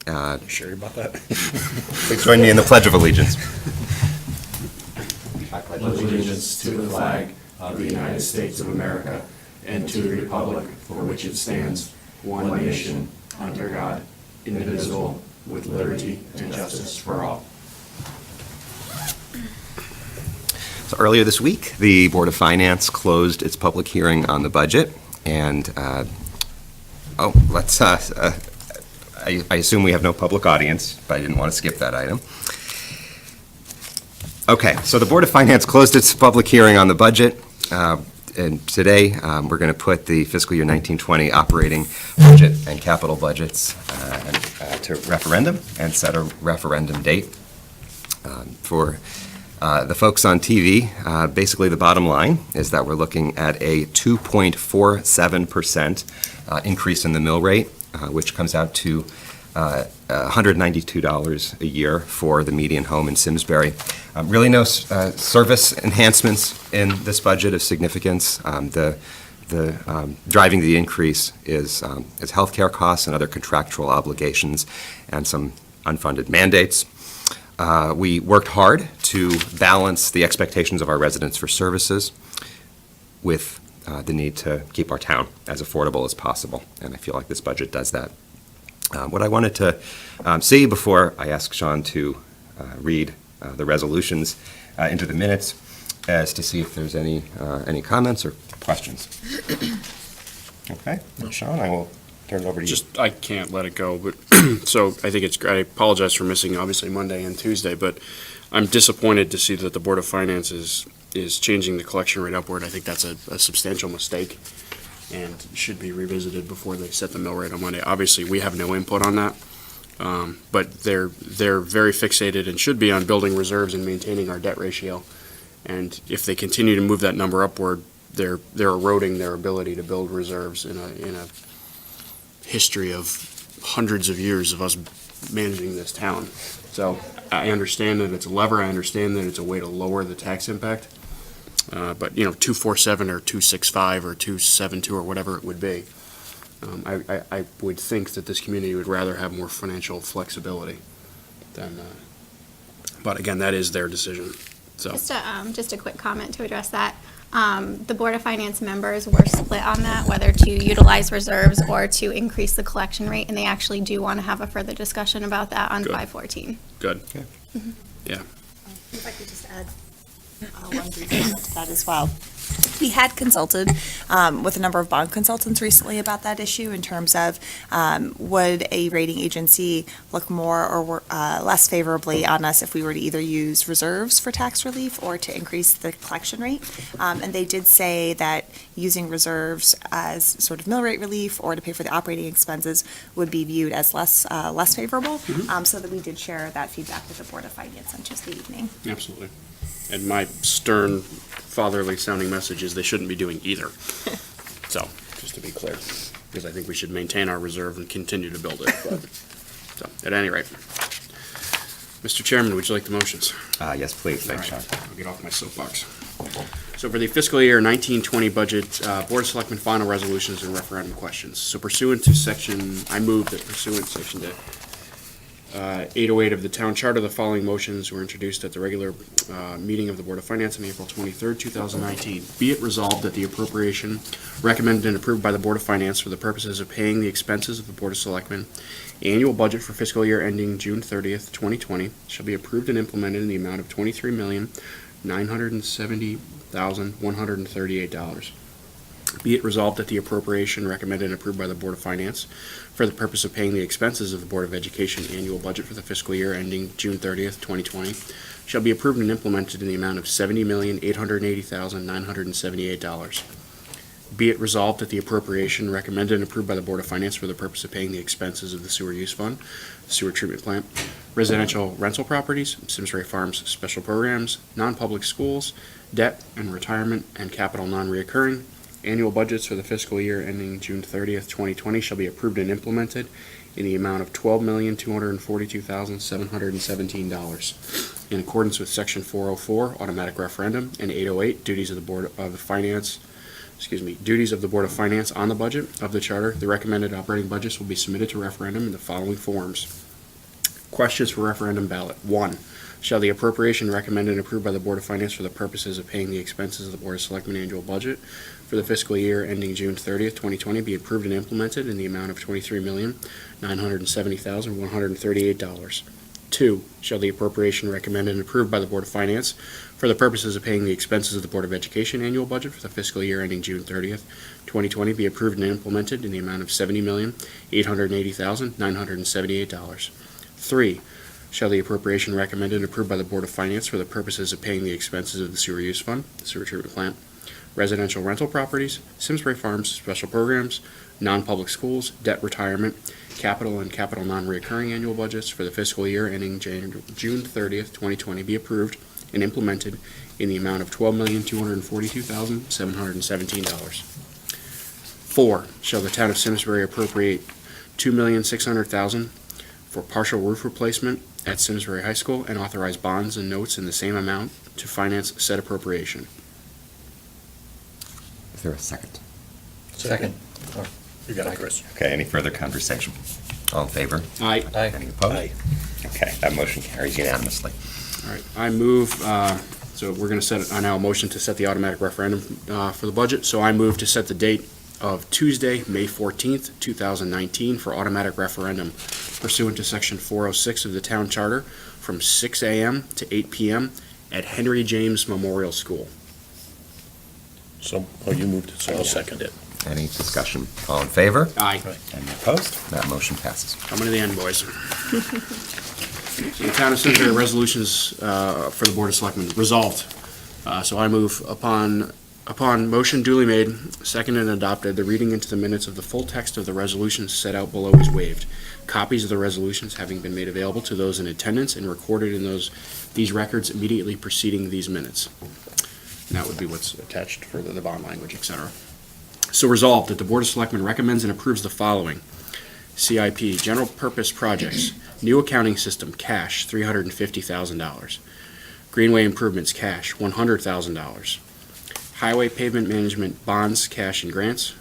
You sure about that? Please join me in the Pledge of Allegiance. I pledge allegiance to the flag of the United States of America and to the republic for which it stands, one nation, under God, indivisible, with liberty and justice for all. So earlier this week, the Board of Finance closed its public hearing on the budget, and I assume we have no public audience, but I didn't want to skip that item. Okay, so the Board of Finance closed its public hearing on the budget, and today we're going to put the fiscal year 1920 operating budget and capital budgets to referendum and set a referendum date. For the folks on TV, basically the bottom line is that we're looking at a 2.47% increase in the mill rate, which comes out to $192 a year for the median home in Simsbury. Really no service enhancements in this budget of significance. The driving the increase is healthcare costs and other contractual obligations and some unfunded mandates. We worked hard to balance the expectations of our residents for services with the need to keep our town as affordable as possible, and I feel like this budget does that. What I wanted to see before I ask Sean to read the resolutions into the minutes is to see if there's any comments or questions. Okay, Sean, I will turn it over to you. I can't let it go, but so I think it's great. I apologize for missing obviously Monday and Tuesday, but I'm disappointed to see that the Board of Finance is changing the collection rate upward. I think that's a substantial mistake and should be revisited before they set the mill rate on Monday. Obviously, we have no input on that, but they're very fixated and should be on building reserves and maintaining our debt ratio. And if they continue to move that number upward, they're eroding their ability to build reserves in a history of hundreds of years of us managing this town. So I understand that it's a lever. I understand that it's a way to lower the tax impact. But 247 or 265 or 272 or whatever it would be, I would think that this community would rather have more financial flexibility than. But again, that is their decision. So just a quick comment to address that. The Board of Finance members were split on that, whether to utilize reserves or to increase the collection rate, and they actually do want to have a further discussion about that on 5/14. Good. Okay. Mm-hmm. Yeah. If I could just add one brief comment to that as well. We had consulted with a number of bond consultants recently about that issue in terms of would a rating agency look more or less favorably on us if we were to either use reserves for tax relief or to increase the collection rate. And they did say that using reserves as sort of mill rate relief or to pay for the operating expenses would be viewed as less favorable. Mm-hmm. So that we did share that feedback with the Board of Finance on Tuesday evening. Absolutely. And my stern, fatherly sounding message is they shouldn't be doing either. So, just to be clear, because I think we should maintain our reserve and continue to build it. But, so, at any rate, Mr. Chairman, would you like the motions? Yes, please. Thanks, All Sean. right, I'll get off my soapbox. So for the fiscal year 1920 budget, Board of Selectmen final resolutions and referendum questions. So pursuant to I move that pursuant to section 808 of the Town Charter, the following motions were introduced at the regular meeting of the Board of Finance on April 23rd, 2019. Be it resolved that the appropriation recommended and approved by the Board of Finance for the purposes of paying the expenses of the Board of Selectmen annual budget for fiscal year ending June 30th, 2020 shall be approved and implemented in the amount of $23,970,138. Be it resolved that the appropriation recommended and approved by the Board of Finance for the purpose of paying the expenses of the Board of Education annual budget for the fiscal year ending June 30th, 2020 shall be approved and implemented in the amount of $70,880,978. Be it resolved that the appropriation recommended and approved by the Board of Finance for the purpose of paying the expenses of the sewer use fund, sewer treatment plant, residential rental properties, Simsbury Farms special programs, non-public schools, debt and retirement and capital non-reoccurring, annual budgets for the fiscal year ending June 30th, 2020 shall be approved and implemented in the amount of $12,242,717. In accordance with Section 404, automatic referendum, and 808, duties of the Board of Finance on the budget of the Charter, the recommended operating budgets will be submitted to referendum in the following forms. Questions for referendum ballot. 1. Shall the appropriation recommended and approved by the Board of Finance for the purposes of paying the expenses of the Board of Selectmen annual budget for the fiscal year ending June 30th, 2020 be approved and implemented in the amount of $23,970,138? 2. Shall the appropriation recommended and approved by the Board of Finance for the purposes of paying the expenses of the Board of Education annual budget for the fiscal year ending June 30th, 2020 be approved and implemented in the amount of $70,880,978? 3. Shall the appropriation recommended and approved by the Board of Finance for the purposes of paying the expenses of the sewer use fund, the sewer treatment plant, residential rental properties, Simsbury Farms, special programs, non-public schools, debt retirement, capital and capital non-recurring annual budgets for the fiscal year ending June 30th, 2020 be approved and implemented in the amount of $12,242,717. 4. Shall the town of Simsbury appropriate $2,600,000 for partial roof replacement at Simsbury High School and authorize bonds and notes in the same amount to finance said appropriation? Is there a second? Second. You got it, Chris. Okay, any further conversation? All in favor? Aye. Any opposed? Aye. Okay, that motion carries unanimously. All right, I move, so we're going to set, now a motion to set the automatic referendum for the budget. So I move to set the date of Tuesday, May 14th, 2019 for automatic referendum pursuant to Section 406 of the Town Charter from 6 a.m. to 8 p.m. at Henry James Memorial School. So, you moved it, so I'll second it. Any discussion? All in favor? Aye. Any opposed? That motion passes. Coming to the end, boys. So the Town of Simsbury resolutions for the Board of Selectmen resolved. So I move upon motion duly made, seconded and adopted, the reading into the minutes of the full text of the resolutions set out below is waived. Copies of the resolutions having been made available to those in attendance and recorded in these records immediately preceding these minutes. And that would be what's attached for the bond language, et cetera. So resolved that the Board of Selectmen recommends and approves the following. CIP, general purpose projects, new accounting system, cash, $350,000. Greenway improvements, cash, $100,000. Highway pavement management, bonds, cash, and grants,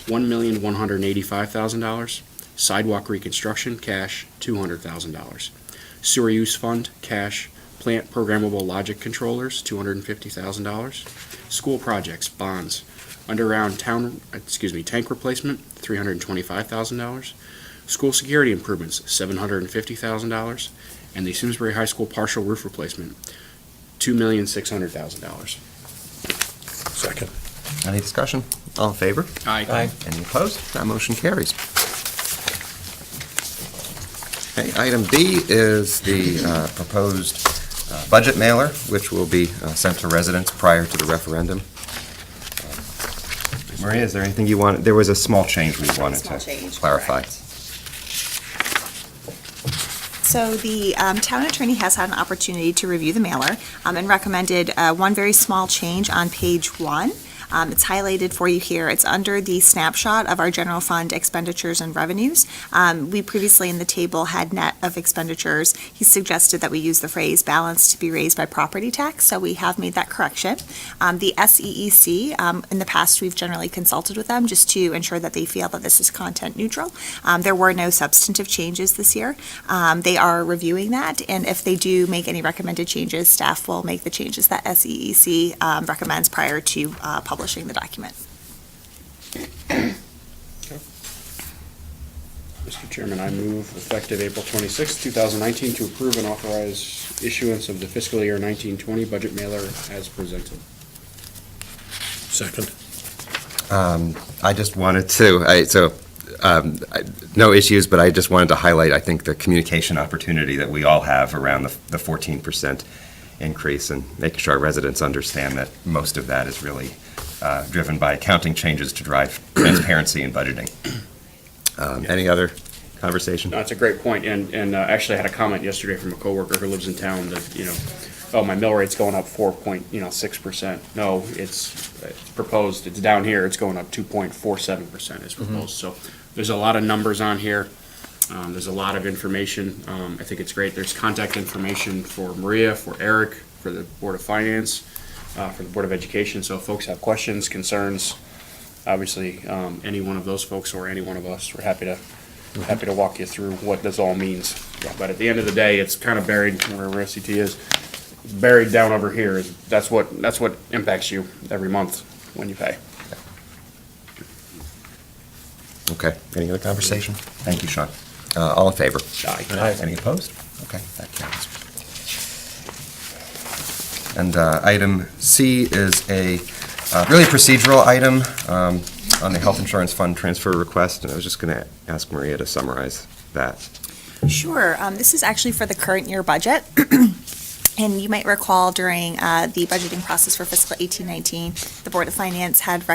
$1,185,000. Sidewalk reconstruction, cash, $200,000. Sewer use fund, cash, plant programmable logic controllers, $250,000. School projects, bonds, underground tank replacement, $325,000. School security improvements, $750,000. And the Simsbury High School partial roof replacement, $2,600,000. Second. Any discussion? All in favor? Aye. Any opposed? That motion carries. Okay, item B is the proposed budget mailer, which will be sent to residents prior to the referendum. Maria, is there anything you want? There was a small change we wanted Small to change, clarify. correct. So the town attorney has had an opportunity to review the mailer and recommended one very small change on page 1. It's highlighted for you here. It's under the snapshot of our general fund expenditures and revenues. We previously in the table had net of expenditures. He suggested that we use the phrase balance to be raised by property tax, so we have made that correction. The SEEC, in the past, we've generally consulted with them just to ensure that they feel that this is content neutral. There were no substantive changes this year. They are reviewing that, and if they do make any recommended changes, staff will make the changes that SEEC recommends prior to publishing the document. Mr. Chairman, I move effective April 26, 2019 to approve and authorize issuance of the fiscal year 1920 budget mailer as presented. Second. I just wanted to, no issues, but I just wanted to highlight, I think, the communication opportunity that we all have around the 14% increase and making sure our residents understand that most of that is really driven by accounting changes to drive transparency in budgeting. Any other conversation? No, it's a great point, and actually I had a comment yesterday from a coworker who lives in town that, oh, my mill rate's going up 4.6%. No, it's proposed, it's down here, it's going up 2.47% is proposed. So there's a lot of numbers on here. There's a lot of information. I think it's great. There's contact information for Maria, for Eric, for the Board of Finance, for the Board of Education. So if folks have questions, concerns, obviously, any one of those folks or any one of us, we're happy to walk you through what this all means. But at the end of the day, it's kind of buried wherever SCT is, buried down over here. That's what impacts you every month when you pay. Okay, any other conversation? Thank you, Sean. All in favor? Aye. Any opposed? Okay, that carries. And item C is a really procedural item on the health insurance fund transfer request, and I was just going to ask Maria to summarize that. Sure. This is actually for the current year budget. And you might recall during the budgeting process for fiscal 18-19, the Board of Finance had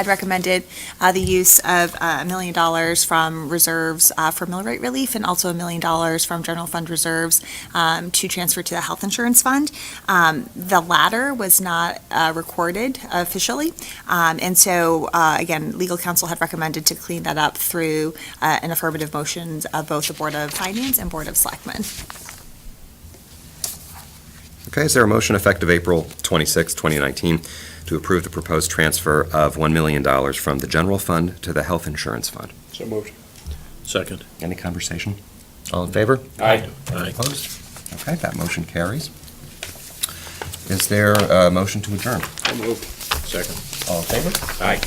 recommended the use of $1 million from reserves for mill rate relief and also $1 million from general fund reserves to transfer to the health insurance fund. The latter was not recorded officially. And so, again, legal counsel had recommended to clean that up through an affirmative motion of both the Board of Finance and Board of Selectmen. Okay, is there a motion effective April 26, 2019, to approve the proposed transfer of $1 million from the general fund to the health insurance fund? So moved. Second. Any conversation? All in favor? Aye. Opposed? Okay, that motion carries. Is there a motion to adjourn? So moved. Second. All in favor? Aye.